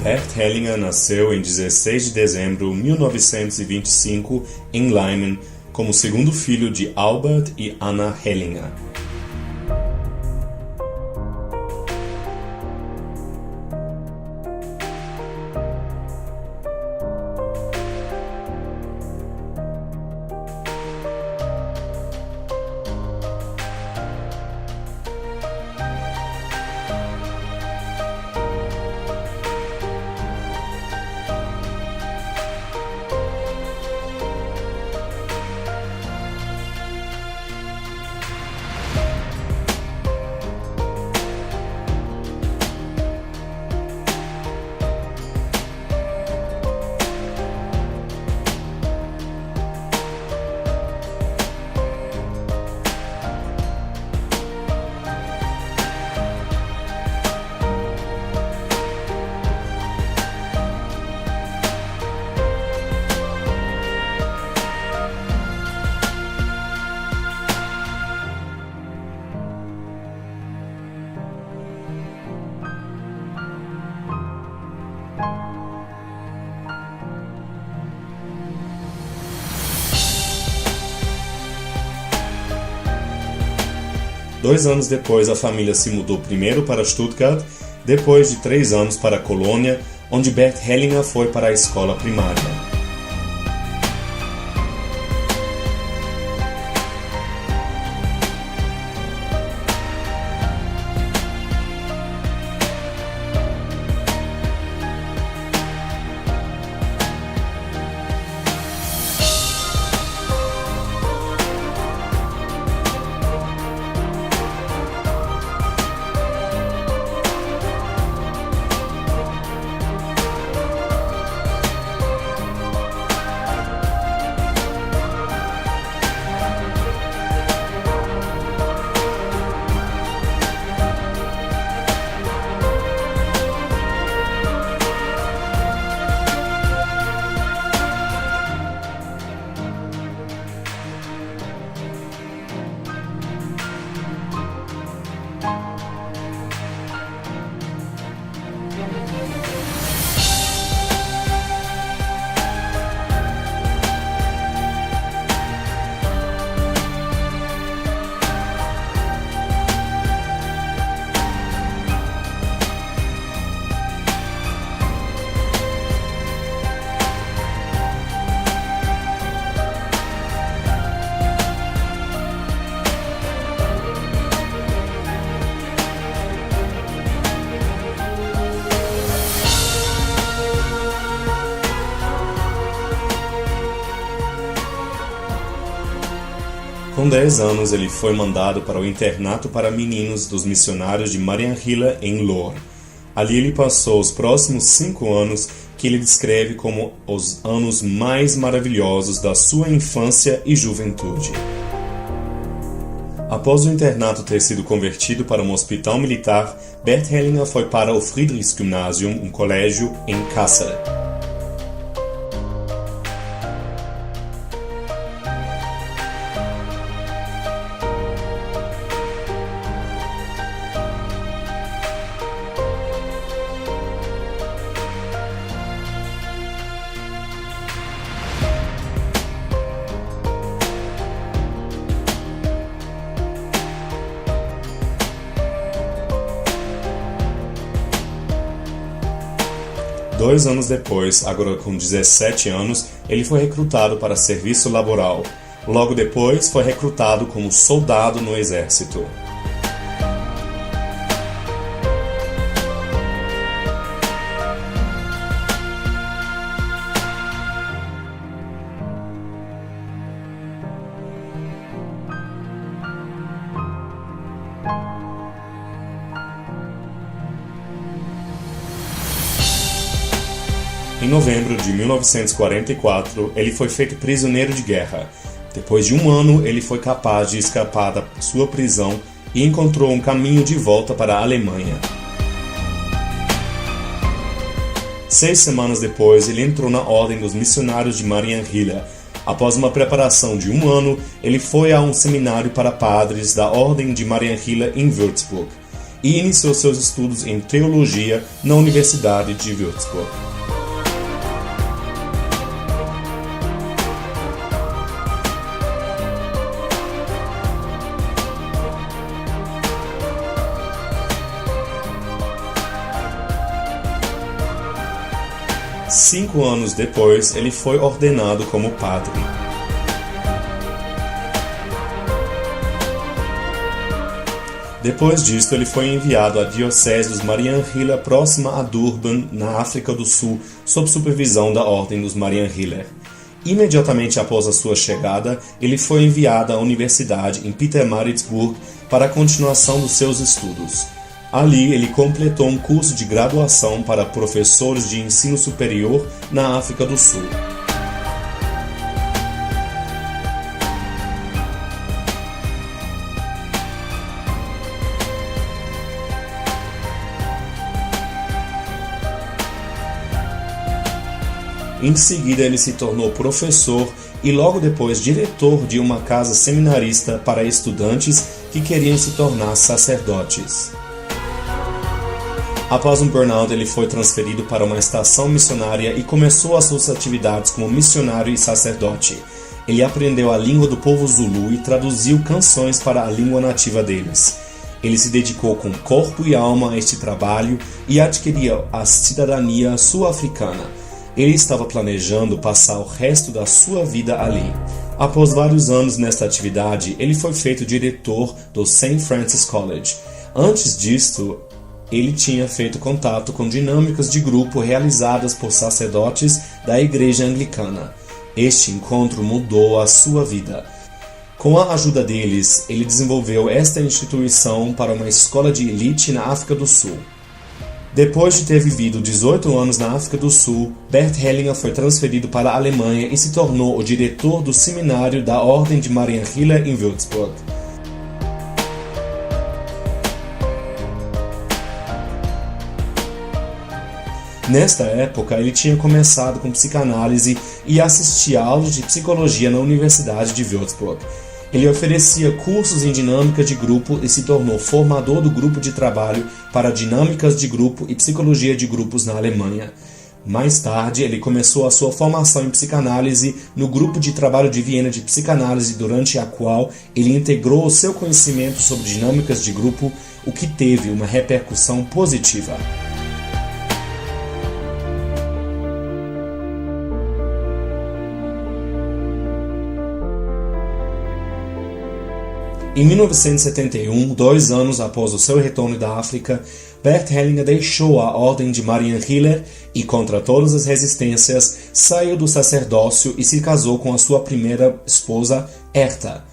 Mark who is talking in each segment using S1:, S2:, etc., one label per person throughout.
S1: Bert Hellinger nasceu em 16 de dezembro de 1925 em Lyman, como segundo filho de Albert e Anna Hellinger. Dois anos depois, a família se mudou primeiro para Stuttgart, depois de 3 anos para Colônia, onde Bert Hellinger foi para a escola primária. Com 10 anos, ele foi mandado para o internato para meninos dos missionários de Mariannhila, em Lohr. Ali ele passou os próximos 5 anos, que ele descreve como os anos mais maravilhosos da sua infância e juventude. Após o internato ter sido convertido para um hospital militar, Bert Hellinger foi para o Friedrichsgymnasium, um colégio em Kassel. Dois anos depois, agora com 17 anos, ele foi recrutado para serviço laboral. Logo depois, foi recrutado como soldado no exército. Em novembro de 1944, ele foi feito prisioneiro de guerra. Depois de 1 ano, ele foi capaz de escapar da sua prisão e encontrou um caminho de volta para a Alemanha. 6 semanas depois, ele entrou na Ordem dos Missionários de Mariannhila. Após uma preparação de 1 ano, ele foi a um seminário para padres da Ordem de Mariannhila em Würzburg. e iniciou seus estudos em teologia na Universidade de Würzburg. Cinco anos depois, ele foi ordenado como padre. Depois disto, ele foi enviado à diocese dos Marianhiller próxima a Durban, na África do Sul, sob supervisão da Ordem dos Marianhiller. Imediatamente após a sua chegada, ele foi enviado à universidade em Pietermaritzburg para a continuação dos seus estudos. Ali, ele completou um curso de graduação para professores de ensino superior na África do Sul. Em seguida, ele se tornou professor e logo depois diretor de uma casa seminarista para estudantes que queriam se tornar sacerdotes. Após um burnout, ele foi transferido para uma estação missionária e começou as suas atividades como missionário e sacerdote. Ele aprendeu a língua do povo Zulu e traduziu canções para a língua nativa deles. Ele se dedicou com corpo e alma a este trabalho e adquiriu a cidadania sul-africana. Ele estava planejando passar o resto da sua vida ali. Após vários anos nesta atividade, ele foi feito diretor do St. Francis College. Antes disto, ele tinha feito contato com dinâmicas de grupo realizadas por sacerdotes da Igreja Anglicana. Este encontro mudou a sua vida. Com a ajuda deles, ele desenvolveu esta instituição para uma escola de elite na África do Sul. Depois de ter vivido 18 anos na África do Sul, Bert Hellinger foi transferido para a Alemanha e se tornou o diretor do seminário da Ordem de Marianhiller em Würzburg. Nesta época, ele tinha começado com psicanálise e assistia a aulas de psicologia na Universidade de Würzburg. Ele oferecia cursos em dinâmica de grupo e se tornou formador do grupo de trabalho para dinâmicas de grupo e psicologia de grupos na Alemanha. Mais tarde, ele começou a sua formação em psicanálise no grupo de trabalho de Viena de psicanálise, durante a qual ele integrou o seu conhecimento sobre dinâmicas de grupo, o que teve uma repercussão positiva. Em 1971, 2 anos após o seu retorno da África, Bert Hellinger deixou a Ordem de Marianhiller e, contra todas as resistências, saiu do sacerdócio e se casou com a sua primeira esposa, Herta.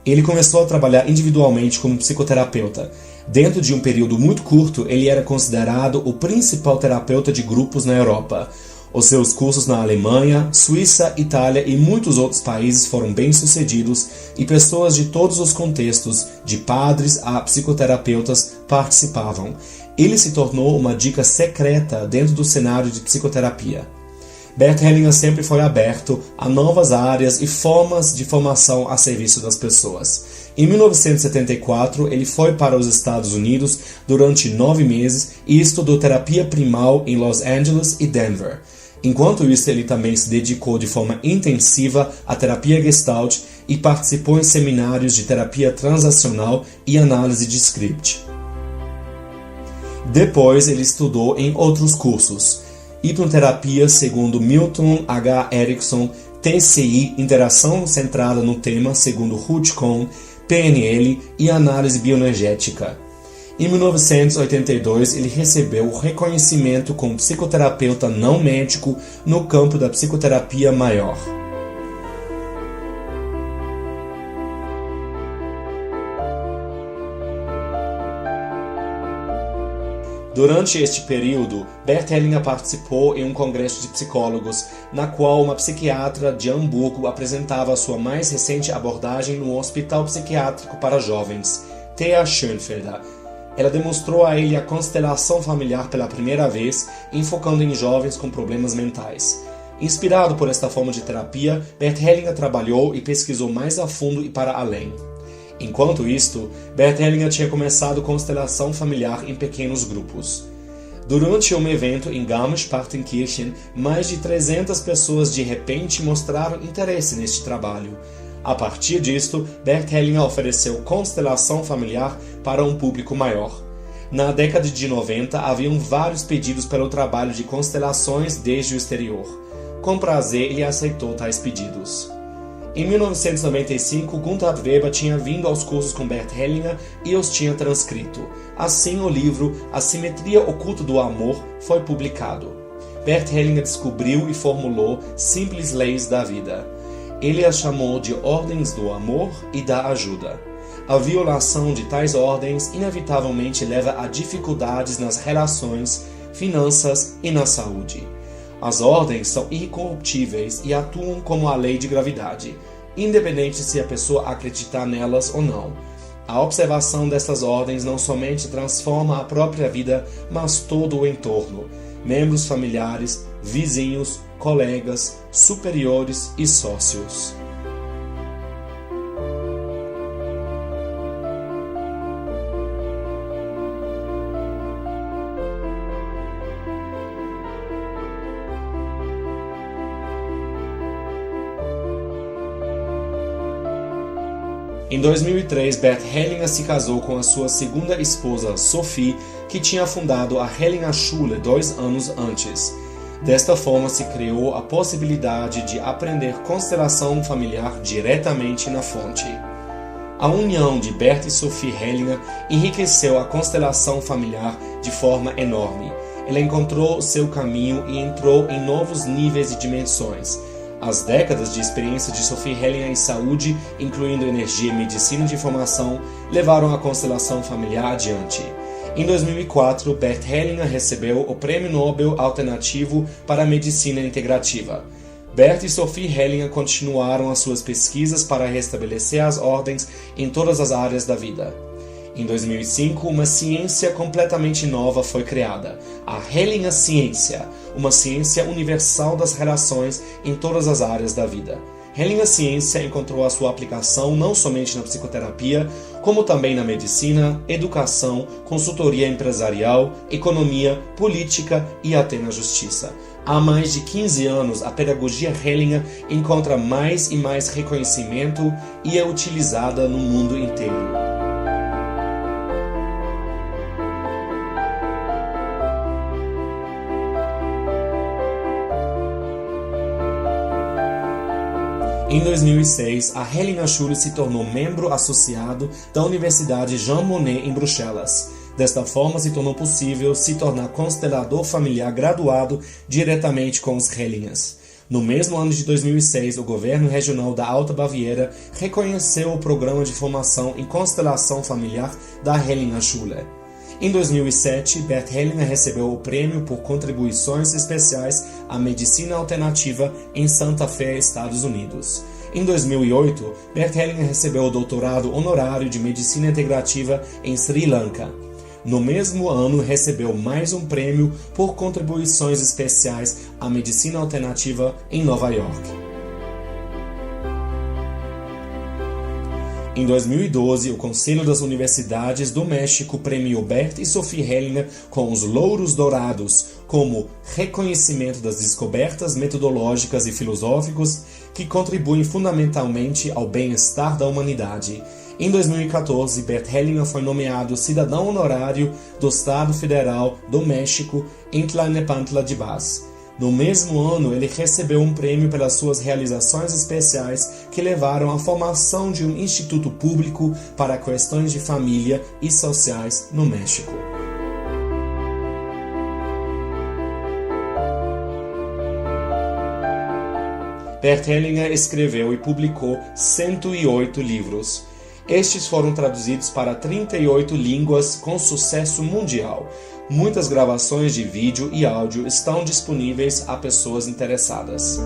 S1: Ele começou a trabalhar individualmente como psicoterapeuta. Dentro de um período muito curto, ele era considerado o principal terapeuta de grupos na Europa. Os seus cursos na Alemanha, Suíça, Itália e muitos outros países foram bem-sucedidos e pessoas de todos os contextos, de padres a psicoterapeutas, participavam. Ele se tornou uma dica secreta dentro do cenário de psicoterapia. Bert Hellinger sempre foi aberto a novas áreas e formas de formação a serviço das pessoas. Em 1974, ele foi para os Estados Unidos durante 9 meses e estudou terapia primal em Los Angeles e Denver. Enquanto isso, ele também se dedicou de forma intensiva à terapia Gestalt e participou em seminários de terapia transacional e análise de script. Depois, ele estudou em outros cursos: hipnoterapia segundo Milton H. Erickson, TCI, interação centrada no tema segundo Ruth Kohn, PNL e análise bioenergética. Em 1982, ele recebeu o reconhecimento como psicoterapeuta não médico no campo da psicoterapia maior. Durante este período, Bert Hellinger participou em um congresso de psicólogos, na qual uma psiquiatra de Hamburgo apresentava a sua mais recente abordagem no Hospital Psiquiátrico para Jovens, Thea Schönfelder. Ela demonstrou a ele a constelação familiar pela primeira vez, enfocando em jovens com problemas mentais. Inspirado por esta forma de terapia, Bert Hellinger trabalhou e pesquisou mais a fundo e para além. Enquanto isto, Bert Hellinger tinha começado constelação familiar em pequenos grupos. Durante um evento em Garmisch-Partenkirchen, mais de 300 pessoas de repente mostraram interesse neste trabalho. A partir disto, Bert Hellinger ofereceu constelação familiar para um público maior. Na década de 90, haviam vários pedidos pelo trabalho de constelações desde o exterior. Com prazer, ele aceitou tais pedidos. Em 1995, Gunther Weber tinha vindo aos cursos com Bert Hellinger e os tinha transcrito. Assim, o livro A Simetria Oculta do Amor foi publicado. Bert Hellinger descobriu e formulou simples leis da vida. Ele as chamou de ordens do amor e da ajuda. A violação de tais ordens inevitavelmente leva a dificuldades nas relações, finanças e na saúde. As ordens são incorruptíveis e atuam como a lei de gravidade, independente se a pessoa acreditar nelas ou não. A observação dessas ordens não somente transforma a própria vida, mas todo o entorno, membros familiares, vizinhos, colegas, superiores e sócios. Em 2003, Bert Hellinger se casou com a sua segunda esposa, Sophie, que tinha fundado a Hellinger Schule 2 anos antes. Desta forma, se criou a possibilidade de aprender constelação familiar diretamente na fonte. A união de Bert e Sophie Hellinger enriqueceu a constelação familiar de forma enorme. Ela encontrou seu caminho e entrou em novos níveis e dimensões. As décadas de experiência de Sophie Hellinger em saúde, incluindo energia e medicina de informação, levaram a constelação familiar adiante. Em 2004, Bert Hellinger recebeu o Prêmio Nobel Alternativo para a Medicina Integrativa. Bert e Sophie Hellinger continuaram as suas pesquisas para restabelecer as ordens em todas as áreas da vida. Em 2005, uma ciência completamente nova foi criada, a Hellinger Ciência, uma ciência universal das relações em todas as áreas da vida. Hellinger Ciência encontrou a sua aplicação não somente na psicoterapia, como também na medicina, educação, consultoria empresarial, economia, política e até na justiça. Há mais de 15 anos, a pedagogia Hellinger encontra mais e mais reconhecimento e é utilizada no mundo inteiro. Em 2006, a Hellinger Schule se tornou membro associado da Universidade Jean Monnet em Bruxelas. Desta forma, se tornou possível se tornar constelador familiar graduado diretamente com os Hellingers. No mesmo ano de 2006, o governo regional da Alta Baviera reconheceu o programa de formação em constelação familiar da Hellinger Schule. Em 2007, Bert Hellinger recebeu o prêmio por contribuições especiais à medicina alternativa em Santa Fé, Estados Unidos. Em 2008, Bert Hellinger recebeu o doutorado honorário de medicina integrativa em Sri Lanka. No mesmo ano, recebeu mais um prêmio por contribuições especiais à medicina alternativa em Nova York. Em 2012, o Conselho das Universidades do México premiou Bert e Sophie Hellinger com os Louros Dourados, como reconhecimento das descobertas metodológicas e filosóficas que contribuem fundamentalmente ao bem-estar da humanidade. Em 2014, Bert Hellinger foi nomeado cidadão honorário do Estado Federal do México em Tlalnepantla de Vaz. No mesmo ano, ele recebeu um prêmio pelas suas realizações especiais que levaram à formação de um instituto público para questões de família e sociais no México. Bert Hellinger escreveu e publicou 108 livros. Estes foram traduzidos para 38 línguas com sucesso mundial. Muitas gravações de vídeo e áudio estão disponíveis a pessoas interessadas.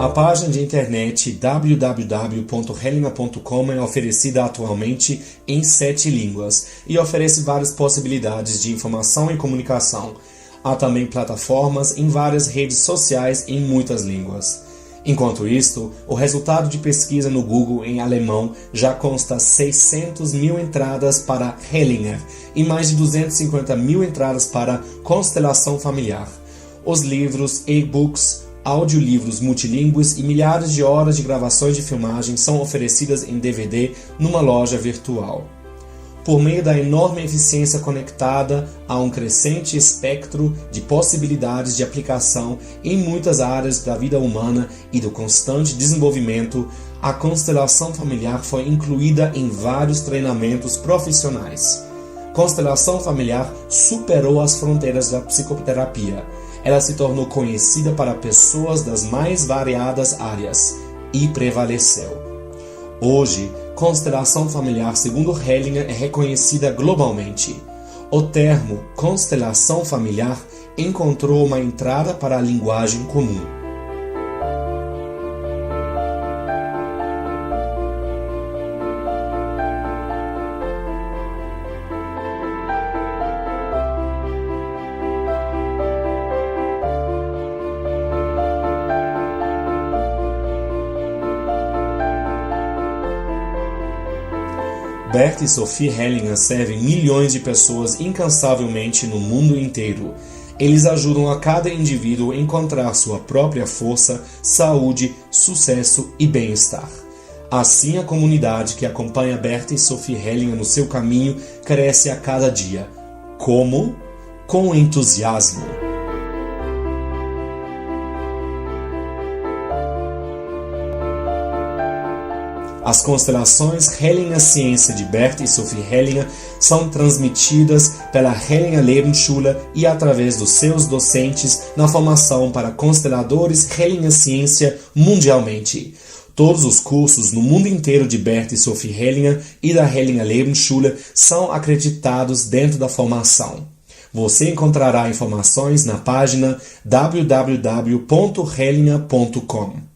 S1: A página de internet www.hellinger.com é oferecida atualmente em 7 línguas e oferece várias possibilidades de informação e comunicação. Há também plataformas em várias redes sociais em muitas línguas. Enquanto isto, o resultado de pesquisa no Google em alemão já consta 600 mil entradas para Hellinger e mais de 250 mil entradas para constelação familiar. Os livros, e-books, audiolivros multilingües e milhares de horas de gravações de filmagem são oferecidas em DVD numa loja virtual. Por meio da enorme eficiência conectada a um crescente espectro de possibilidades de aplicação em muitas áreas da vida humana e do constante desenvolvimento, a constelação familiar foi incluída em vários treinamentos profissionais. Constelação familiar superou as fronteiras da psicoterapia. Ela se tornou conhecida para pessoas das mais variadas áreas e prevaleceu. Hoje, constelação familiar, segundo Hellinger, é reconhecida globalmente. O termo constelação familiar encontrou uma entrada para a linguagem comum. Bert e Sophie Hellinger servem milhões de pessoas incansavelmente no mundo inteiro. Eles ajudam a cada indivíduo a encontrar sua própria força, saúde, sucesso e bem-estar. Assim, a comunidade que acompanha Bert e Sophie Hellinger no seu caminho cresce a cada dia. Como? Com entusiasmo. As constelações Hellinger Ciência de Bert e Sophie Hellinger são transmitidas pela Hellinger Lebensschule e através dos seus docentes na formação para consteladores Hellinger Ciência mundialmente. Todos os cursos no mundo inteiro de Bert e Sophie Hellinger e da Hellinger Lebensschule são acreditados dentro da formação. Você encontrará informações na página www.hellinger.com.